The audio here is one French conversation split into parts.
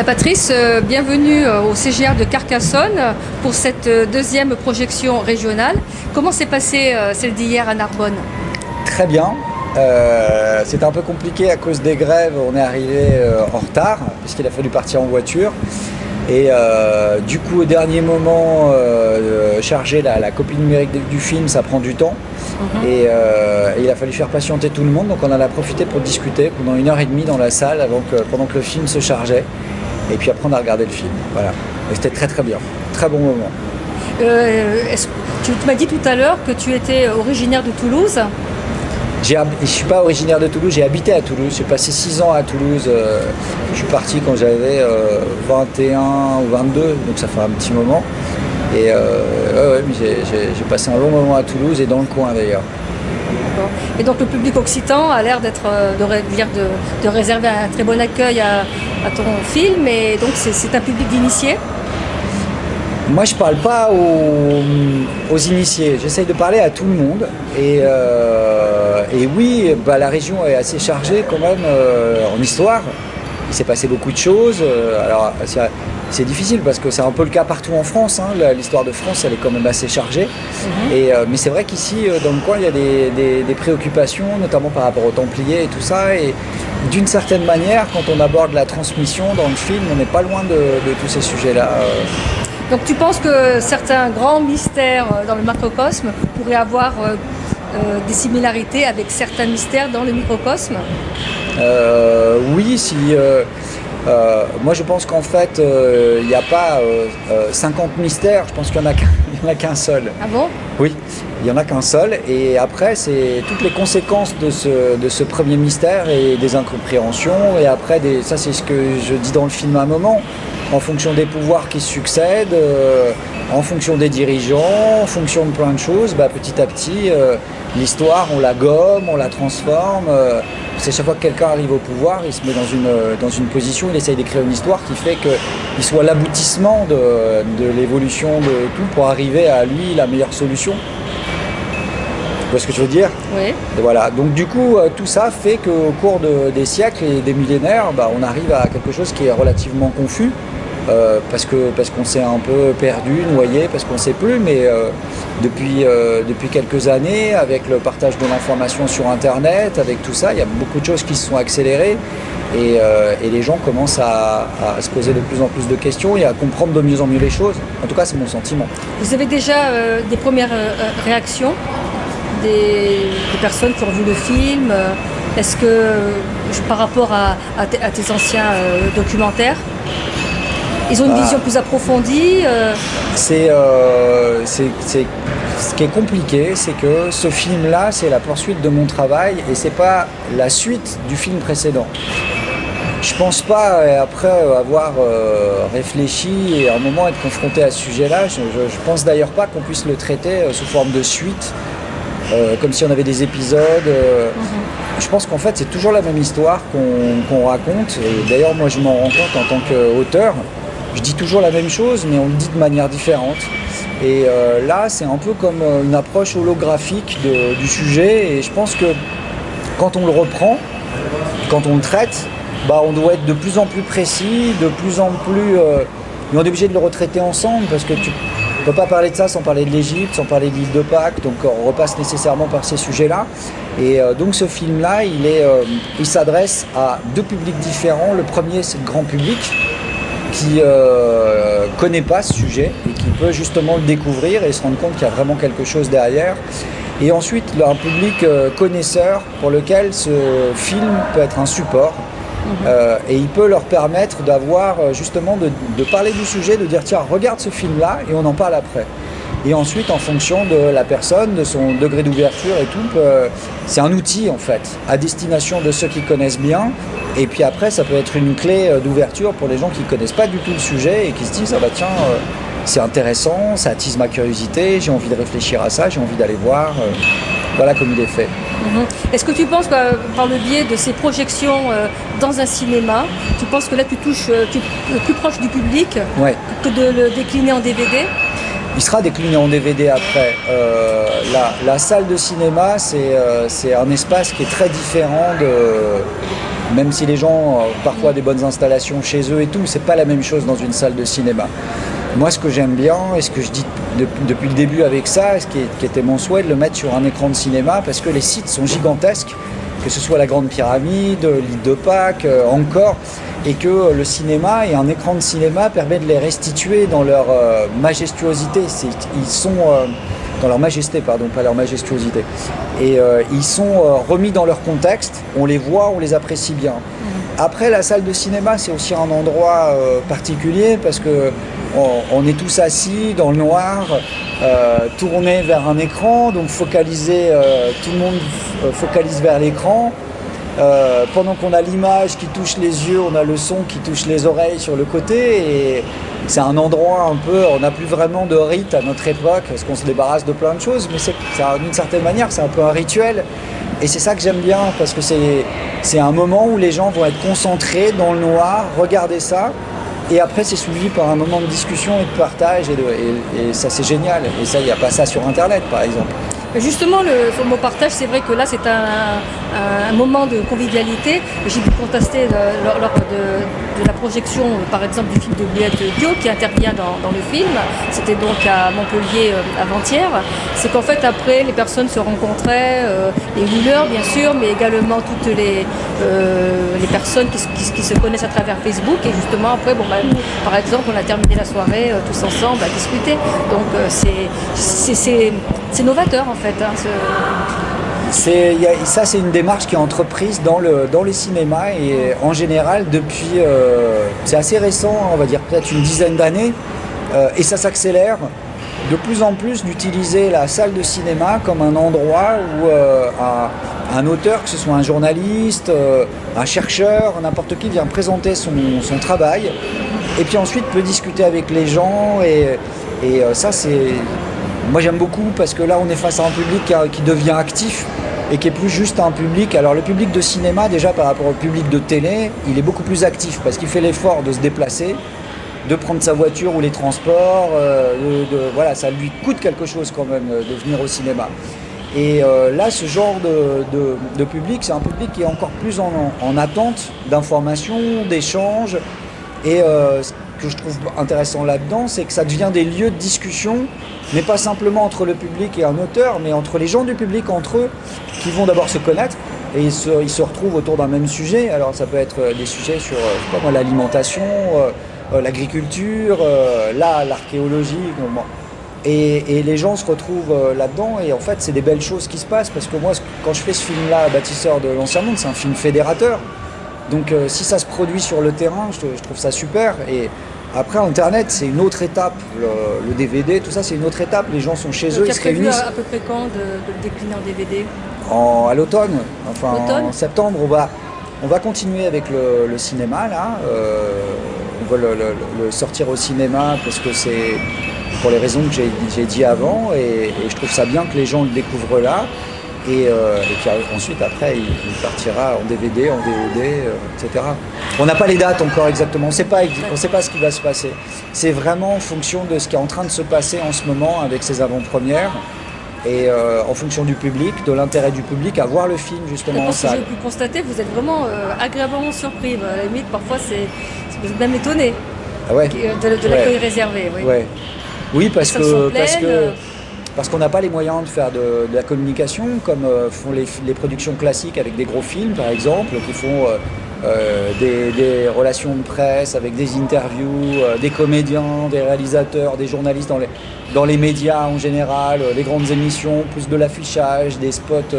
Patrice, bienvenue au CGR de Carcassonne pour cette deuxième projection régionale. Comment s'est passée celle d'hier à Narbonne? Très bien. C'était un peu compliqué à cause des grèves. On est arrivé en retard puisqu'il a fallu partir en voiture. Et du coup, au dernier moment, charger la copie numérique du film, ça prend du temps. Et il a fallu faire patienter tout le monde. Donc on en a profité pour discuter pendant 1h30 dans la salle pendant que le film se chargeait. Et puis après, on a regardé le film. Voilà. Et c'était très très bien. Très bon moment. Tu m'as dit tout à l'heure que tu étais originaire de Toulouse. Je ne suis pas originaire de Toulouse, j'ai habité à Toulouse. J'ai passé 6 ans à Toulouse. Je suis parti quand j'avais 21 ou 22, donc ça fait un petit moment. Et j'ai passé un long moment à Toulouse et dans le coin d'ailleurs. Et donc le public occitan a l'air de réserver un très bon accueil à ton film, et donc c'est un public d'initiés. Moi je parle pas aux initiés, j'essaye de parler à tout le monde. Et oui, la région est assez chargée quand même en histoire. Il s'est passé beaucoup de choses. Alors c'est difficile parce que c'est un peu le cas partout en France. L'histoire de France, elle est quand même assez chargée. Mais c'est vrai qu'ici, dans le coin, il y a des préoccupations, notamment par rapport aux Templiers et tout ça. Et d'une certaine manière, quand on aborde la transmission dans le film, on n'est pas loin de tous ces sujets-là. Donc tu penses que certains grands mystères dans le macrocosme pourraient avoir des similarités avec certains mystères dans le microcosme? Oui, si... moi je pense qu'en fait il n'y a pas 50 mystères, je pense qu'il n'y en a qu'un seul. Ah bon? Oui, il n'y en a qu'un seul, et après c'est toutes les conséquences de ce premier mystère et des incompréhensions, et après ça c'est ce que je dis dans le film à un moment, en fonction des pouvoirs qui se succèdent, en fonction des dirigeants, en fonction de plein de choses, petit à petit l'histoire on la gomme, on la transforme. C'est chaque fois que quelqu'un arrive au pouvoir, il se met dans une position, il essaye d'écrire une histoire qui fait qu'il soit l'aboutissement de l'évolution de tout pour arriver à lui la meilleure solution. Tu vois ce que je veux dire? Oui. Et voilà. Donc du coup, tout ça fait qu'au cours des siècles et des millénaires, on arrive à quelque chose qui est relativement confus. Parce qu'on s'est un peu perdu, noyé, parce qu'on ne sait plus, mais depuis quelques années, avec le partage de l'information sur Internet, avec tout ça, il y a beaucoup de choses qui se sont accélérées, et les gens commencent à se poser de plus en plus de questions et à comprendre de mieux en mieux les choses. En tout cas, c'est mon sentiment. Vous avez déjà des premières réactions des personnes qui ont vu le film? Est-ce que, par rapport à tes anciens documentaires, ils ont une vision plus approfondie? Ce qui est compliqué, c'est que ce film-là, c'est la poursuite de mon travail et c'est pas la suite du film précédent. Je pense pas, après avoir réfléchi et à un moment être confronté à ce sujet-là, je pense d'ailleurs pas qu'on puisse le traiter sous forme de suite, comme si on avait des épisodes. Je pense qu'en fait, c'est toujours la même histoire qu'on raconte. Et d'ailleurs, moi, je m'en rends compte en tant qu'auteur. Je dis toujours la même chose, mais on le dit de manière différente. Et là, c'est un peu comme une approche holographique du sujet. Et je pense que quand on le reprend, quand on le traite, on doit être de plus en plus précis, de plus en plus... mais on est obligé de le retraiter ensemble, parce que tu ne peux pas parler de ça sans parler de l'Égypte, sans parler de l'île de Pâques. Donc on repasse nécessairement par ces sujets-là. Et donc ce film-là, il s'adresse à deux publics différents. Le premier, c'est le grand public, qui connaît pas ce sujet et qui peut justement le découvrir et se rendre compte qu'il y a vraiment quelque chose derrière. Et ensuite, un public connaisseur pour lequel ce film peut être un support. Et il peut leur permettre d'avoir justement de parler du sujet, de dire tiens, regarde ce film-là et on en parle après. Et ensuite, en fonction de la personne, de son degré d'ouverture et tout, c'est un outil en fait, à destination de ceux qui connaissent bien. Et puis après, ça peut être une clé d'ouverture pour les gens qui ne connaissent pas du tout le sujet et qui se disent ah tiens, c'est intéressant, ça attise ma curiosité, j'ai envie de réfléchir à ça, j'ai envie d'aller voir. Voilà comme il est fait. Est-ce que tu penses que par le biais de ces projections dans un cinéma, tu penses que là tu es plus proche du public que de le décliner en DVD? Il sera décliné en DVD après. La salle de cinéma, c'est un espace qui est très différent Même si les gens ont parfois des bonnes installations chez eux et tout, c'est pas la même chose dans une salle de cinéma. Moi, ce que j'aime bien, et ce que je dis depuis le début avec ça, qui était mon souhait, de le mettre sur un écran de cinéma, parce que les sites sont gigantesques, que ce soit la Grande Pyramide, l'île de Pâques, encore, et que le cinéma et un écran de cinéma permet de les restituer dans leur majestuosité. Ils sont dans leur majesté, pardon, pas leur majestuosité. Et ils sont remis dans leur contexte, on les voit, on les apprécie bien. Après, la salle de cinéma, c'est aussi un endroit particulier parce que on est tous assis dans le noir, tournés vers un écran, donc focalisé, tout le monde focalise vers l'écran. Pendant qu'on a l'image qui touche les yeux, on a le son qui touche les oreilles sur le côté. Et c'est un endroit un peu, on n'a plus vraiment de rite à notre époque, parce qu'on se débarrasse de plein de choses, mais d'une certaine manière, c'est un peu un rituel. Et c'est ça que j'aime bien, parce que c'est un moment où les gens vont être concentrés dans le noir, regarder ça. Et après, c'est suivi par un moment de discussion et de partage, et ça, c'est génial. Et ça, il n'y a pas ça sur Internet, par exemple. Justement, le mot partage, c'est vrai que là, c'est un moment de convivialité. J'ai pu constater lors de la projection, par exemple, du film de Juliette Dio, qui intervient dans le film. C'était donc à Montpellier avant-hier. C'est qu'en fait, après, les personnes se rencontraient, les rouleurs, bien sûr, mais également toutes les personnes qui se connaissent à travers Facebook. Et justement, après, par exemple, on a terminé la soirée tous ensemble à discuter. Donc, c'est novateur, en fait. Ça, c'est une démarche qui est entreprise dans les cinémas et en général depuis, c'est assez récent, on va dire peut-être une dizaine d'années, et ça s'accélère de plus en plus d'utiliser la salle de cinéma comme un endroit où un auteur, que ce soit un journaliste, un chercheur, n'importe qui vient présenter son travail et puis ensuite peut discuter avec les gens et ça c'est... Moi j'aime beaucoup parce que là on est face à un public qui devient actif et qui est plus juste un public. Alors le public de cinéma déjà par rapport au public de télé, il est beaucoup plus actif parce qu'il fait l'effort de se déplacer, de prendre sa voiture ou les transports, voilà, ça lui coûte quelque chose quand même de venir au cinéma. Et là ce genre de public, c'est un public qui est encore plus en attente d'informations, d'échanges et ce que je trouve intéressant là-dedans, c'est que ça devient des lieux de discussion, mais pas simplement entre le public et un auteur, mais entre les gens du public entre eux, qui vont d'abord se connaître, et ils se retrouvent autour d'un même sujet. Alors ça peut être des sujets sur l'alimentation, l'agriculture, l'archéologie, et les gens se retrouvent là-dedans, et en fait c'est des belles choses qui se passent, parce que moi quand je fais ce film-là, Bâtisseur de l'Ancien Monde, c'est un film fédérateur. Donc si ça se produit sur le terrain, je trouve ça super. Et après, Internet, c'est une autre étape. Le DVD, tout ça, c'est une autre étape. Les gens sont chez eux, ils se réunissent. À peu près quand de le décliner en DVD ? À l'automne, enfin en septembre, on va continuer avec le cinéma, là. On va le sortir au cinéma parce que c'est pour les raisons que j'ai dit avant. Et je trouve ça bien que les gens le découvrent là. Et puis ensuite, après, il partira en DVD, en VOD, etc. On n'a pas les dates encore exactement, on ne sait pas ce qui va se passer. C'est vraiment en fonction de ce qui est en train de se passer en ce moment avec ces avant-premières et en fonction du public, de l'intérêt du public à voir le film justement en salle. J'ai pu constater, vous êtes vraiment agréablement surpris. À la limite, parfois, vous êtes même étonné de l'accueil réservé. Oui, oui parce qu'on n'a pas les moyens de faire de la communication comme font les productions classiques avec des gros films par exemple, qui font des relations de presse avec des interviews, des comédiens, des réalisateurs, des journalistes dans les médias en général, des grandes émissions, plus de l'affichage, des spots,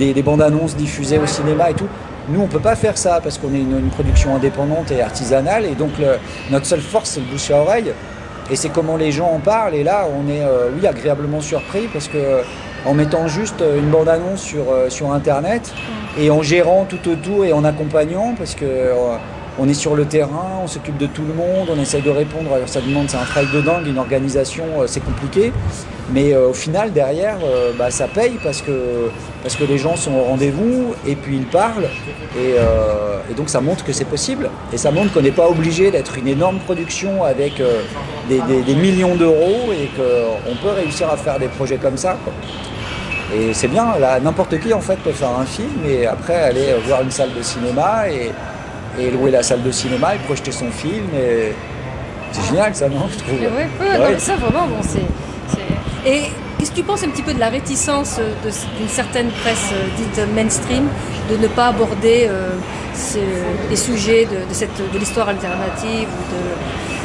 des bandes annonces diffusées au cinéma et tout. Nous, on ne peut pas faire ça parce qu'on est une production indépendante et artisanale et donc notre seule force, c'est le bouche à oreille. Et c'est comment les gens en parlent, et là on est agréablement surpris parce que en mettant juste une bande-annonce sur internet et en gérant tout autour et en accompagnant parce que on est sur le terrain, on s'occupe de tout le monde, on essaye de répondre. Alors ça demande, c'est un travail de dingue, une organisation, c'est compliqué. Mais au final, derrière, ça paye parce que les gens sont au rendez-vous et puis ils parlent. Et donc ça montre que c'est possible. Et ça montre qu'on n'est pas obligé d'être une énorme production avec des millions d'euros et qu'on peut réussir à faire des projets comme ça, quoi. Et c'est bien, là, n'importe qui en fait peut faire un film et après aller voir une salle de cinéma et louer la salle de cinéma et projeter son film. Et c'est génial ça, non, je trouve. Non, mais ça vraiment, bon, Et qu'est-ce que tu penses un petit peu de la réticence d'une certaine presse dite mainstream de ne pas aborder les sujets de l'histoire alternative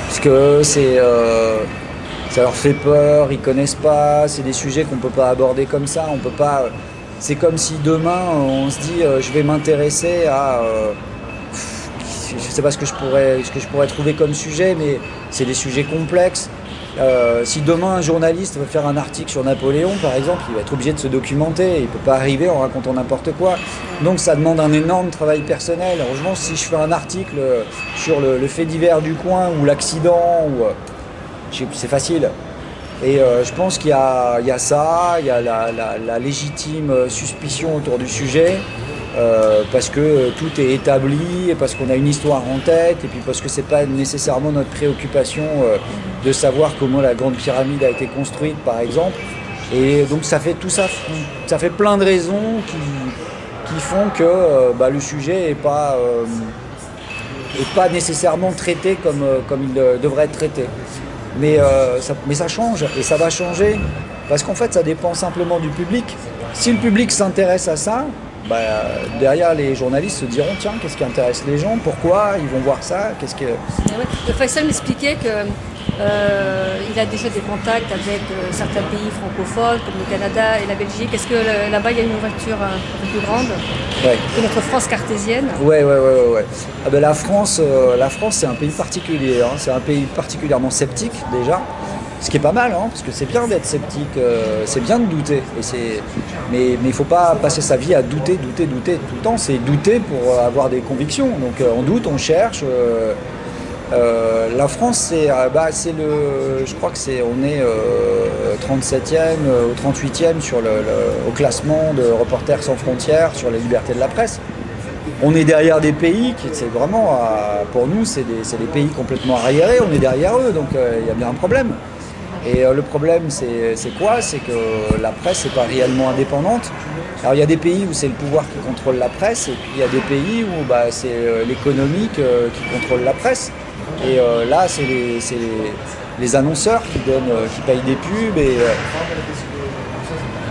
Parce que ça leur fait peur, ils connaissent pas, c'est des sujets qu'on peut pas aborder comme ça, on peut pas. C'est comme si demain on se dit je vais m'intéresser à je sais pas ce que je pourrais trouver comme sujet, mais c'est des sujets complexes. Si demain un journaliste veut faire un article sur Napoléon par exemple, il va être obligé de se documenter, il peut pas arriver en racontant n'importe quoi. Donc ça demande un énorme travail personnel. Heureusement, si je fais un article sur le fait divers du coin ou l'accident c'est facile. Et je pense qu'il y a ça, il y a la légitime suspicion autour du sujet, parce que tout est établi, et parce qu'on a une histoire en tête, et puis parce que c'est pas nécessairement notre préoccupation de savoir comment la Grande Pyramide a été construite, par exemple. Et donc ça fait tout ça, ça fait plein de raisons qui font que le sujet est pas nécessairement traité comme il devrait être traité. Mais ça change, et ça va changer, parce qu'en fait ça dépend simplement du public. Si le public s'intéresse à ça, derrière les journalistes se diront tiens, qu'est-ce qui intéresse les gens, pourquoi ils vont voir ça, qu'est-ce que... Faisal m'expliquait qu'il a déjà des contacts avec certains pays francophones comme le Canada et la Belgique. Est-ce que là-bas il y a une ouverture un peu plus grande que notre France cartésienne? Ouais. La France c'est un pays particulier, hein. C'est un pays particulièrement sceptique déjà. Ce qui est pas mal, hein, parce que c'est bien d'être sceptique, c'est bien de douter. Mais il ne faut pas passer sa vie à douter tout le temps. C'est douter pour avoir des convictions. Donc on doute, on cherche. La France, je crois que on est 37e ou 38e au classement de Reporters sans frontières sur la liberté de la presse. On est derrière des pays qui, c'est vraiment, pour nous, c'est des pays complètement arriérés. On est derrière eux, donc il y a bien un problème. Et le problème, c'est quoi? C'est que la presse n'est pas réellement indépendante. Alors il y a des pays où c'est le pouvoir qui contrôle la presse, et puis il y a des pays où c'est l'économie qui contrôle la presse. Et là, c'est les annonceurs qui payent des pubs. Et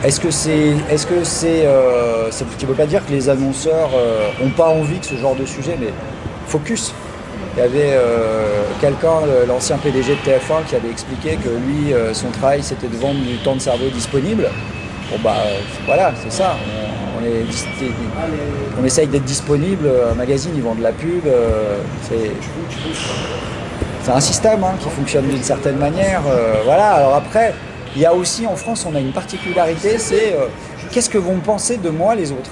est-ce que ça ne veut pas dire que les annonceurs n'ont pas envie de ce genre de sujet, mais focus. Il y avait quelqu'un, l'ancien PDG de TF1, qui avait expliqué que lui, son travail, c'était de vendre du temps de cerveau disponible. Bon voilà, c'est ça. On essaye d'être disponible. Un magazine, ils vendent de la pub. C'est un système qui fonctionne d'une certaine manière. Voilà. Alors après, il y a aussi en France, on a une particularité, c'est qu'est-ce que vont penser de moi les autres?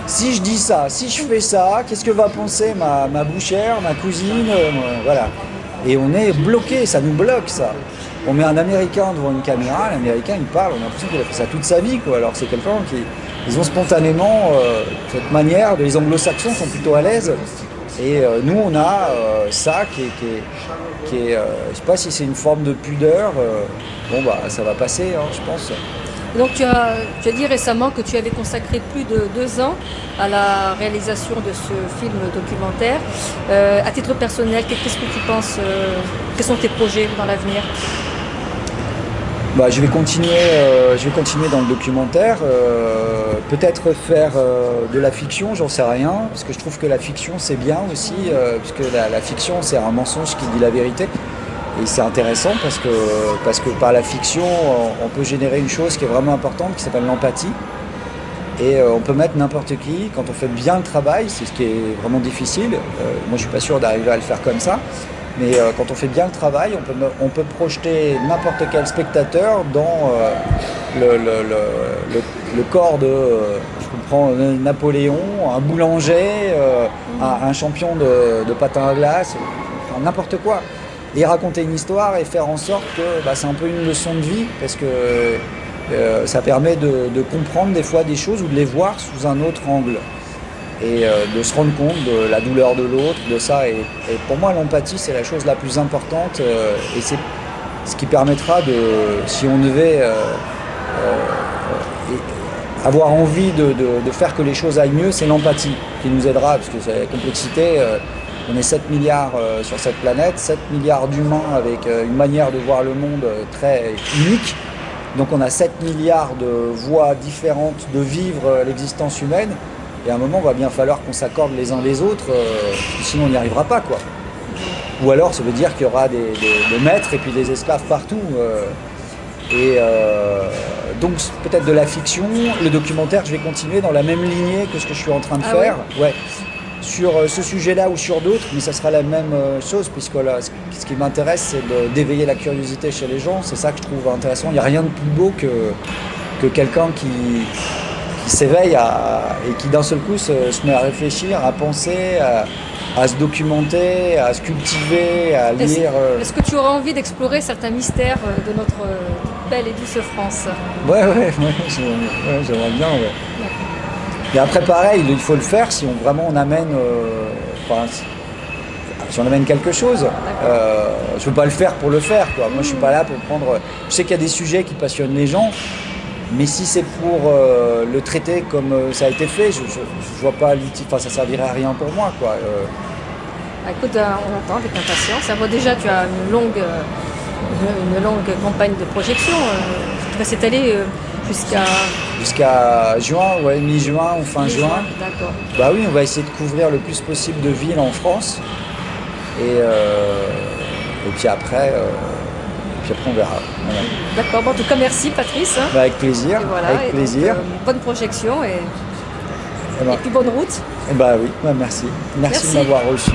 Si je dis ça, si je fais ça, qu'est-ce que va penser ma bouchère, ma cousine, voilà. Et on est bloqué, ça nous bloque ça. On met un Américain devant une caméra, l'Américain il parle, on a l'impression qu'il a fait ça toute sa vie, quoi. Alors c'est quelqu'un ils ont spontanément cette manière, les anglo-saxons sont plutôt à l'aise. Et nous on a ça qui est je sais pas si c'est une forme de pudeur, ça va passer, je pense. Donc tu as dit récemment que tu avais consacré plus de 2 ans à la réalisation de ce film documentaire. À titre personnel, qu'est-ce que tu penses, quels sont tes projets dans l'avenir? Je vais continuer dans le documentaire, peut-être faire de la fiction, j'en sais rien, parce que je trouve que la fiction c'est bien aussi, puisque la fiction c'est un mensonge qui dit la vérité. Et c'est intéressant parce que par la fiction, on peut générer une chose qui est vraiment importante, qui s'appelle l'empathie. Et on peut mettre n'importe qui, quand on fait bien le travail, c'est ce qui est vraiment difficile. Moi, je suis pas sûr d'arriver à le faire comme ça. Mais quand on fait bien le travail, on peut projeter n'importe quel spectateur dans le corps de, je comprends, Napoléon, un boulanger, un champion de patin à glace, n'importe quoi. Et raconter une histoire et faire en sorte que c'est un peu une leçon de vie, parce que ça permet de comprendre des fois des choses ou de les voir sous un autre angle et de se rendre compte de la douleur de l'autre, de ça. Et pour moi, l'empathie, c'est la chose la plus importante et c'est ce qui permettra si on devait avoir envie de faire que les choses aillent mieux, c'est l'empathie qui nous aidera, parce que c'est la complexité. On est 7 milliards sur cette planète, 7 milliards d'humains avec une manière de voir le monde très unique. Donc on a 7 milliards de voies différentes de vivre l'existence humaine. Et à un moment, il va bien falloir qu'on s'accorde les uns les autres, sinon on n'y arrivera pas, quoi. Ou alors ça veut dire qu'il y aura des maîtres et puis des esclaves partout. Donc peut-être de la fiction, le documentaire, je vais continuer dans la même lignée que ce que je suis en train de faire. Ouais. Sur ce sujet-là ou sur d'autres, mais ça sera la même chose, puisque là, ce qui m'intéresse, c'est d'éveiller la curiosité chez les gens. C'est ça que je trouve intéressant. Il n'y a rien de plus beau que quelqu'un qui s'éveille et qui d'un seul coup se met à réfléchir, à penser, à se documenter, à se cultiver, à lire. Est-ce que tu auras envie d'explorer certains mystères de notre belle et douce France? Ouais, j'aimerais bien. Ouais. Et après, pareil, il faut le faire si on vraiment on amène, si on amène quelque chose. Je veux pas le faire pour le faire, quoi. Moi, je suis pas là pour prendre. Je sais qu'il y a des sujets qui passionnent les gens, mais si c'est pour le traiter comme ça a été fait, je vois pas l'utilité. Enfin, ça servirait à rien pour moi, quoi. Écoute, on attend avec impatience. Moi, déjà, tu as une longue campagne de projection qui va s'étaler jusqu'à juin, ouais, mi-juin ou fin juin. D'accord. Bah oui, on va essayer de couvrir le plus possible de villes en France. Et puis après, on verra. Voilà. D'accord. Bon, en tout cas, merci Patrice. Bah, avec plaisir. Voilà, avec plaisir. Donc, bonne projection et puis bonne route. Bah oui, bah merci. Merci de m'avoir reçu.